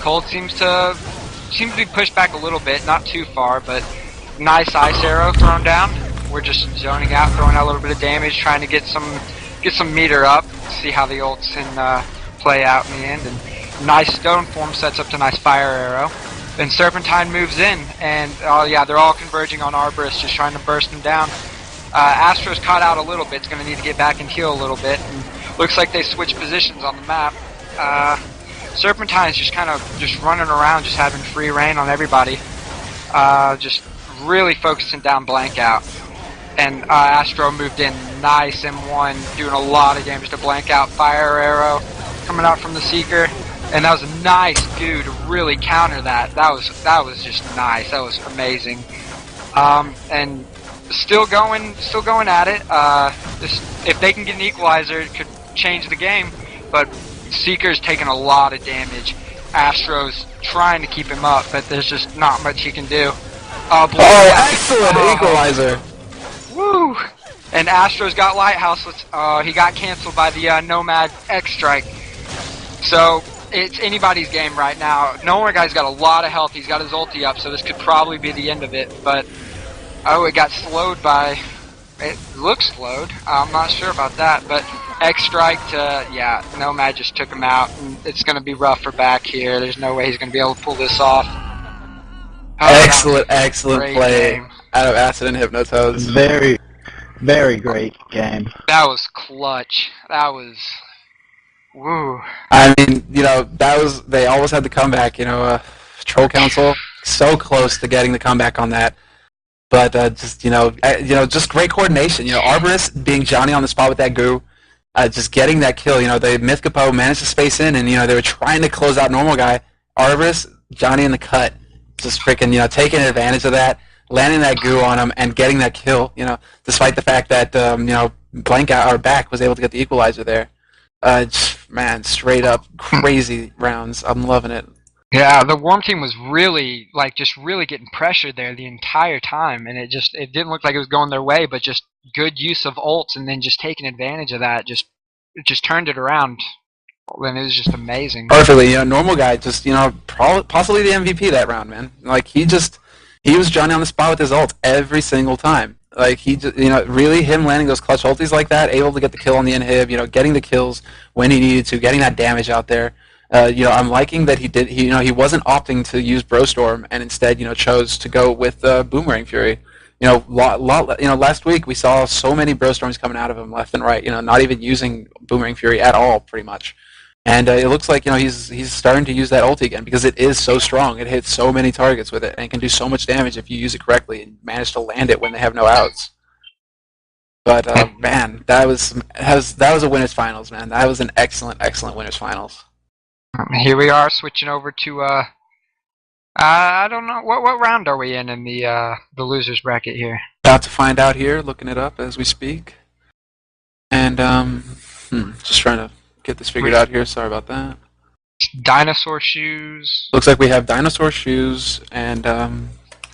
Cold seems to be pushed back a little bit, not too far, but nice ice arrow thrown down. We're just zoning out, throwing out a little bit of damage, trying to get some meter up, see how the ults can play out in the end. And nice stone form sets up to nice fire arrow. Then Serpentine moves in, and yeah, they're all converging on Arborist, just trying to burst him down. Astro's caught out a little bit, it's going to need to get back and heal a little bit. And looks like they switched positions on the map. Serpentine's just kind of just running around, just having free reign on everybody. Just really focusing down Blank out. And Astro moved in, nice M1, doing a lot of damage to Blank out. Fire arrow coming out from the Seeker. And that was a nice goo to really counter that. That was just nice. That was amazing. And still going at it. If they can get an equalizer, it could change the game. But Seeker's taking a lot of damage. Astro's trying to keep him up, but there's just not much he can do. Excellent equalizer! Woo! And Astro's got Lighthouse. He got canceled by the Nomad X Strike. So it's anybody's game right now. Nomad guy's got a lot of health. He's got his ulti up, so this could probably be the end of it. But it got slowed by. It looks slowed. I'm not sure about that, but X Strike yeah, Nomad just took him out, and it's going to be rough for back here. There's no way he's going to be able to pull this off. Excellent play game out of Acid and Hypnotoad. Very, very great game. That was clutch. That was, woo. I mean, they always had the comeback. Troll Council so close to getting the comeback on that. But just great coordination. Arborist being Johnny on the spot with that goo, just getting that kill. They Mythicapo managed to space in, and they were trying to close out Normal Guy. Arborist, Johnny in the cut, just freaking taking advantage of that, landing that goo on him, and getting that kill. Despite the fact that Blank out our back was able to get the equalizer there. Man, straight up crazy rounds. I'm loving it. Yeah, the Worm team was really really getting pressured there the entire time, and it didn't look like it was going their way, but just good use of ults and then just taking advantage of that, just turned it around, and it was just amazing. Perfectly, Normal Guy just possibly the MVP that round, man. Like he was Johnny on the spot with his ult every single time. Like he just, really him landing those clutch ultis like that, able to get the kill on the inhib, getting the kills when he needed to, getting that damage out there. I'm liking that he wasn't opting to use Brostorm and instead, chose to go with Boomerang Fury. Last week we saw so many Brostorms coming out of him left and right, not even using Boomerang Fury at all, pretty much. And it looks like, he's starting to use that ulti again because it is so strong. It hits so many targets with it and can do so much damage if you use it correctly and manage to land it when they have no outs. But, man, that was a winner's finals, man. That was an excellent winner's finals. Here we are, switching over to I don't know what round are we in the losers bracket here. About to find out here, looking it up as we speak, and just trying to get this figured out here. Sorry about that. Dinosaur Shoes. Looks like we have Dinosaur Shoes, and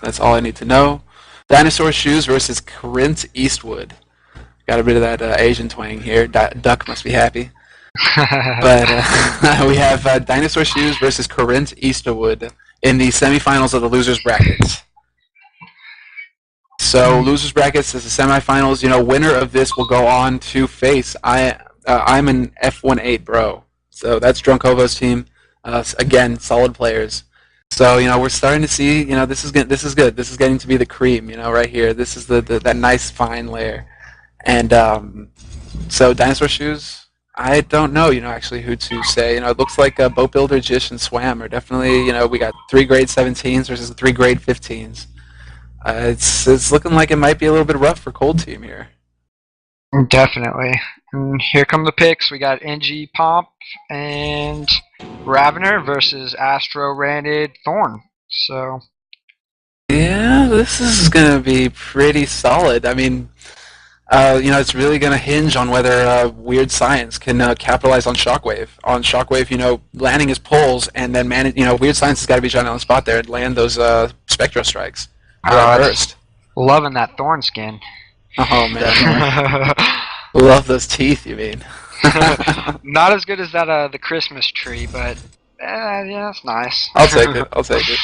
that's all I need to know. Dinosaur Shoes versus Corinth Eastwood. Got a bit of that Asian twang here. Duck must be happy. But we have Dinosaur Shoes versus Corinth Eastwood in the semifinals of the losers brackets. So losers brackets is the semifinals. Winner of this will go on to face. I'm an F18 bro. So that's Drunkovo's team. Again, solid players. So we're starting to see. This is good. This is getting to be the cream. Right here. This is that nice fine layer. And so Dinosaur Shoes. I don't know, actually who to say. It looks like Boat Builder, Jish, and Swam are definitely, we got 3 grade 17s versus 3 grade 15s. It's looking like it might be a little bit rough for Cold Team here. Definitely. And here come the picks. We got NG Pomp and Ravener versus Astro Randed Thorn. So. Yeah, this is going to be pretty solid. I mean, it's really going to hinge on whether Weird Science can capitalize on Shockwave. On Shockwave, landing his pulls and then manage. Weird Science has got to be Johnny on the spot there and land those Spectro strikes. Burst. Loving that Thorn skin. Oh man, love those teeth. You mean? Not as good as that the Christmas tree, but Yeah, that's nice. I'll take it. I'll take it.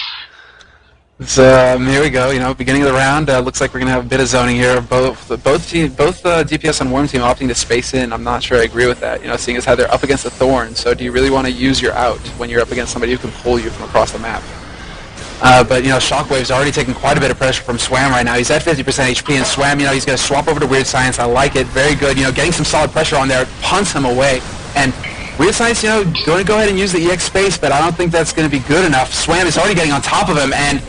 So here we go. Beginning of the round. Looks like we're gonna have a bit of zoning here. Both DPS and Worm Team opting to space in. I'm not sure I agree with that. Seeing as how they're up against the Thorn. So do you really want to use your out when you're up against somebody who can pull you from across the map? But Shockwave's already taking quite a bit of pressure from Swam right now. He's at 50% HP, and Swam, he's gonna swap over to Weird Science. I like it. Very good. Getting some solid pressure on there, punts him away, and Weird Science, going to go ahead and use the EX space, but I don't think that's going to be good enough. Swam is already getting on top of him, and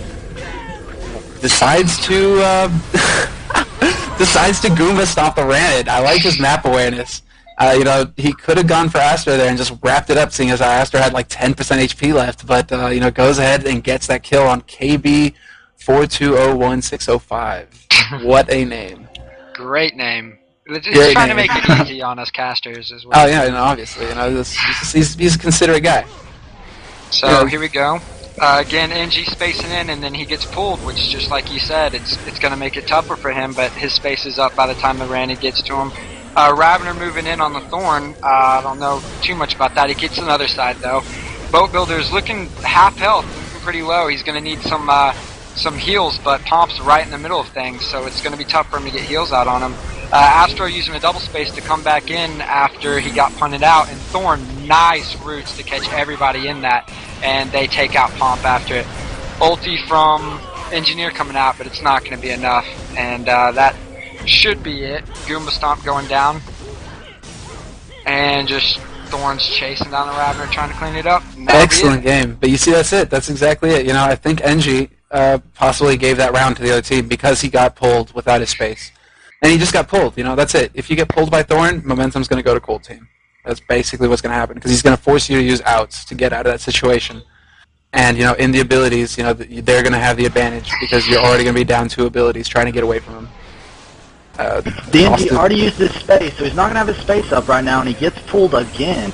decides to Goomba stomp the Ranid. I like his map awareness. He could have gone for Astra there and just wrapped it up, seeing as Astra had like 10% HP left, but goes ahead and gets that kill on KB4201605. What a name! Great name. Just trying to make it easy on us casters as well. Oh yeah, obviously, he's a considerate guy. So here we go. Again, NG spacing in, and then he gets pulled, which, just like you said, it's going to make it tougher for him, but his space is up by the time the Ranid gets to him. Ravener moving in on the Thorn. I don't know too much about that. He gets another side, though. Boat Builder's looking half health, looking pretty low. He's going to need some heals, but Pomp's right in the middle of things, so it's going to be tough for him to get heals out on him. Astro using a double space to come back in after he got punted out, and Thorn, nice roots to catch everybody in that, and they take out Pomp after it. Ulti from Engineer coming out, but it's not going to be enough, and that should be it. Goomba Stomp going down, and just Thorn's chasing down the Ravener trying to clean it up. Excellent game, but you see, that's it. That's exactly it. I think NG possibly gave that round to the other team because he got pulled without his space. And he just got pulled, that's it. If you get pulled by Thorn, momentum's going to go to Cold Team. That's basically what's going to happen, because he's going to force you to use outs to get out of that situation. And, in the abilities, they're going to have the advantage, because you're already going to be down 2 abilities trying to get away from him. DMG already used his space, so he's not going to have his space up right now, and he gets pulled again.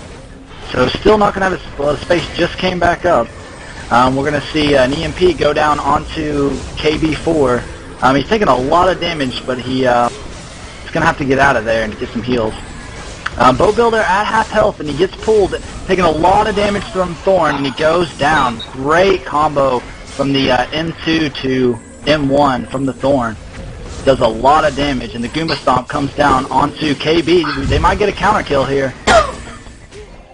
So still not going to have his space, just came back up. We're going to see an EMP go down onto KB4. He's taking a lot of damage, but he's going to have to get out of there and get some heals. Boat Builder at half health, and he gets pulled, taking a lot of damage from Thorn, and he goes down. Great combo from the M2 to M1 from the Thorn. Does a lot of damage, and the Goomba Stomp comes down onto KB. They might get a counter kill here.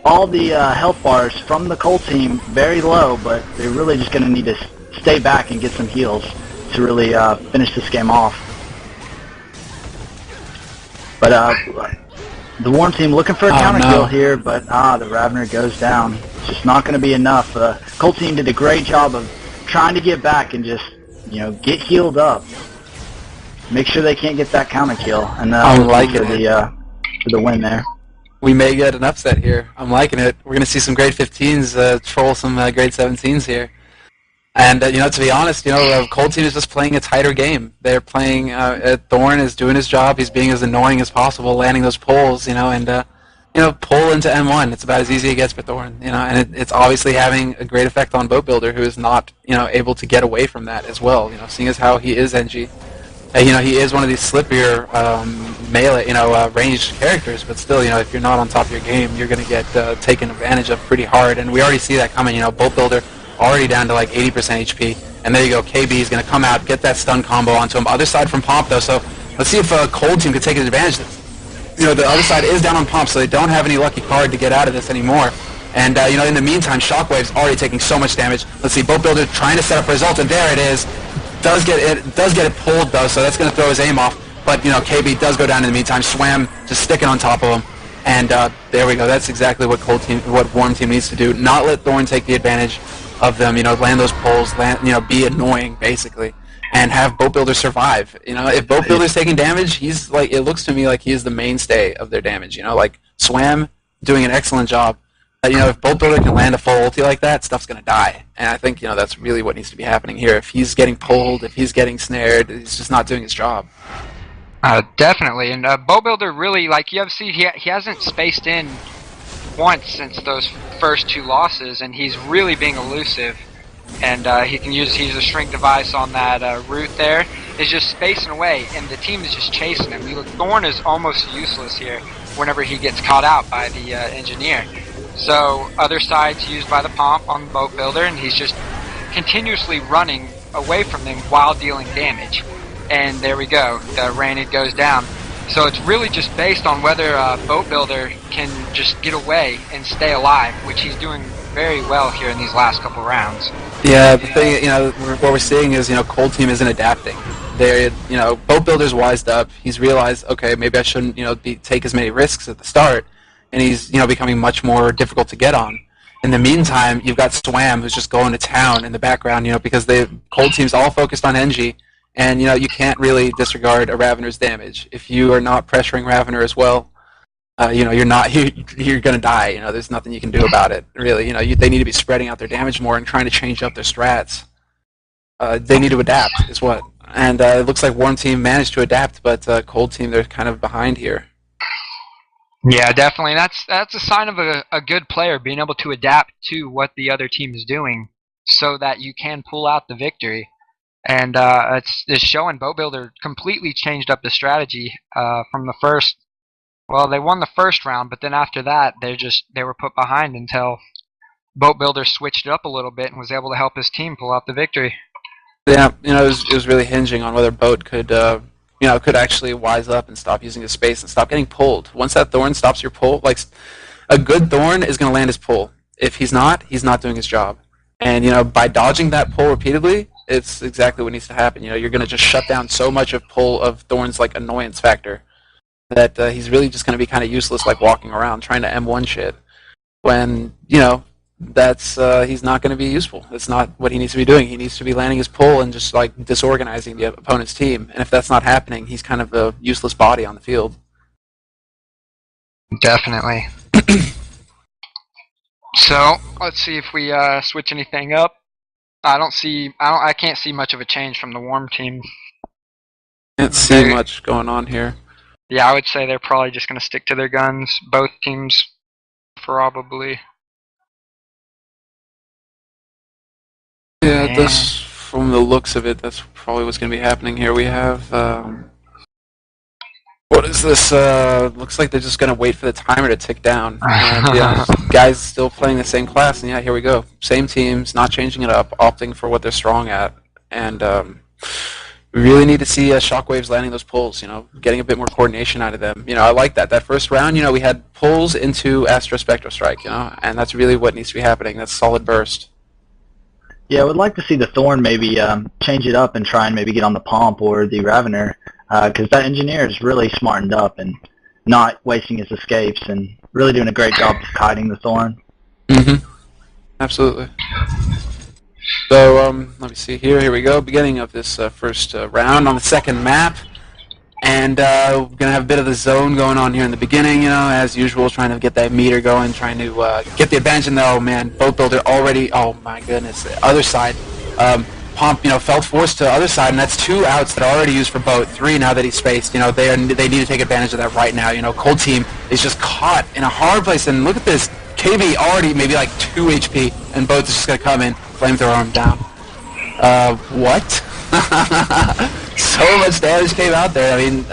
All the health bars from the Cold Team very low, but they're really just going to need to stay back and get some heals to really finish this game off. But the Worm Team looking for a counter kill here, but the Ravener goes down. It's just not going to be enough. Cold Team did a great job of trying to get back and just get healed up. Make sure they can't get that counter kill, and I'm liking for the win there. We may get an upset here. I'm liking it. We're going to see some grade 15s troll some grade 17s here. And, to be honest, Cold Team is just playing a tighter game. They're playing, Thorn is doing his job. He's being as annoying as possible, landing those pulls, and, pull into M1. It's about as easy as it gets for Thorn, and it's obviously having a great effect on Boat Builder, who is not, able to get away from that as well, seeing as how he is NG. He is one of these slippier melee, ranged characters, but still, if you're not on top of your game, you're going to get taken advantage of pretty hard, and we already see that coming, Boat Builder already down to like 80% HP, and there you go, KB is going to come out, get that stun combo onto him. Other side from Pomp, though, so let's see if Cold Team could take advantage of this. The other side is down on Pomp, so they don't have any lucky card to get out of this anymore. And, in the meantime, Shockwave's already taking so much damage. Let's see, Boat Builder trying to set up a result, and there it is. Does get it pulled, though, so that's going to throw his aim off. But, KB does go down in the meantime. Swam just sticking on top of him. And there we go. That's exactly what Worm Team needs to do. Not let Thorn take the advantage of them, land those pulls, be annoying, basically, and have Boat Builder survive. If Boat Builder's taking damage, he's like, it looks to me like he is the mainstay of their damage, like Swam doing an excellent job. If Boat Builder can land a full ulti like that, stuff's going to die. And I think, that's really what needs to be happening here. If he's getting pulled, if he's getting snared, he's just not doing his job. Definitely. And Boat Builder really, like you have seen, he hasn't spaced in once since those first 2 losses, and he's really being elusive. And he can use a shrink device on that route there. Is just spacing away, and the team is just chasing him. Thorn is almost useless here whenever he gets caught out by the engineer. So other side's used by the Pomp on the Boat Builder, and he's just continuously running away from them while dealing damage. And there we go, the Rainid goes down. So it's really just based on whether Boat Builder can just get away and stay alive, which he's doing very well here in these last couple rounds. Yeah, the thing, what we're seeing is, Cold Team isn't adapting. They're, Boat Builder's wised up. He's realized, okay, maybe I shouldn't, take as many risks at the start, and he's, becoming much more difficult to get on. In the meantime, you've got Swam, who's just going to town in the background, because Cold Team's all focused on Engie, and, you can't really disregard a Ravener's damage. If you are not pressuring Ravener as well, you're going to die. There's nothing you can do about it, really. They need to be spreading out their damage more and trying to change up their strats. They need to adapt, is what. And it looks like Warm Team managed to adapt, but Cold Team, they're kind of behind here. Yeah, definitely. That's a sign of a good player, being able to adapt to what the other team is doing so that you can pull out the victory. And it's showing Boat Builder completely changed up the strategy from the first. Well, they won the first round, but then after that, they were put behind until Boat Builder switched it up a little bit and was able to help his team pull out the victory. Yeah, it was really hinging on whether Boat could actually wise up and stop using his space and stop getting pulled. Once that Thorn stops your pull, like a good Thorn is going to land his pull. If he's not doing his job. And by dodging that pull repeatedly, it's exactly what needs to happen. You're going to just shut down so much of pull of Thorn's like annoyance factor that he's really just going to be kind of useless, like walking around trying to M1 shit. When that's he's not going to be useful. That's not what he needs to be doing. He needs to be landing his pull and just like disorganizing the opponent's team. And if that's not happening, he's kind of a useless body on the field. Definitely. So let's see if we switch anything up. I can't see much of a change from the Warm Team. Can't see much going on here. Yeah, I would say they're probably just going to stick to their guns. Both teams, probably. Yeah, this, from the looks of it, that's probably what's going to be happening here. We have, what is this? Looks like they're just going to wait for the timer to tick down. And, yeah, guys still playing the same class, and yeah, here we go. Same teams, not changing it up, opting for what they're strong at. And we really need to see Shockwaves landing those pulls, getting a bit more coordination out of them. I like that. That first round, we had pulls into Astro Spectro Strike, and that's really what needs to be happening. That's solid burst. Yeah, I would like to see the Thorn maybe change it up and try and maybe get on the Pomp or the Ravener, because that engineer is really smartened up and not wasting his escapes and really doing a great job of kiting the Thorn. Mm-hmm. Absolutely. So, let me see here. Here we go. Beginning of this first round on the second map. And we're going to have a bit of the zone going on here in the beginning, as usual, trying to get that meter going, trying to get the advantage. And oh, man, Boat Builder already, oh, my goodness, the other side. Pomp, felt forced to the other side, and that's 2 outs that are already used for Boat. 3 now that he's spaced. They need to take advantage of that right now. Cold Team is just caught in a hard place. And look at this. KB already maybe like 2 HP, and Boat is just going to come in, flamethrower him down. What? So much damage came out there. I mean,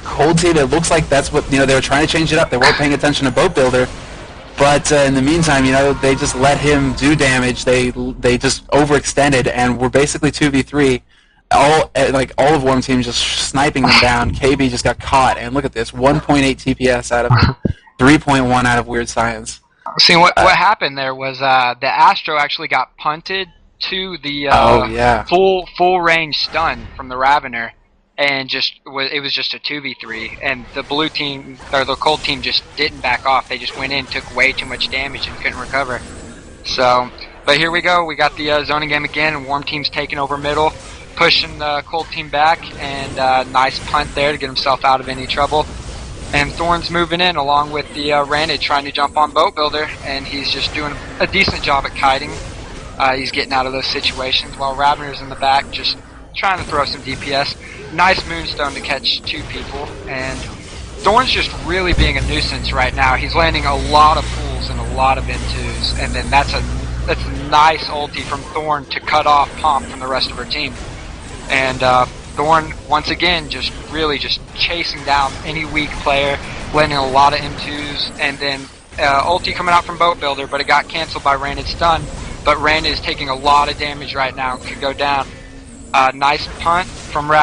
Cold Team, it looks like that's what, they were trying to change it up. They weren't paying attention to Boat Builder. But in the meantime, they just let him do damage. They just overextended, and were basically 2v3. All of Warm Team just sniping them down. KB just got caught, and look at this, 1.8 TPS out of him, 3.1 out of Weird Science. See, what happened there was the Astro actually got punted to the full range stun from the Ravener, and it was just a 2v3, and the blue team or the Cold Team just didn't back off. They just went in, took way too much damage, and couldn't recover. So, but here we go. We got the zoning game again, and Warm Team's taking over middle, pushing the Cold Team back, and nice punt there to get himself out of any trouble. And Thorn's moving in along with the Rainid trying to jump on Boat Builder, and he's just doing a decent job at kiting. He's getting out of those situations while Ravener's in the back just trying to throw some DPS. Nice Moonstone to catch 2 people, and Thorn's just really being a nuisance right now. He's landing a lot of pools and a lot of N2s, and then that's a nice ulti from Thorn to cut off Pomp from the rest of her team. And Thorn, once again, really just chasing down any weak player, landing a lot of M2s, and then ulti coming out from Boat Builder, but it got canceled by Raynid's stun. But Raynid is taking a lot of damage right now and could go down. Nice punt from Rap.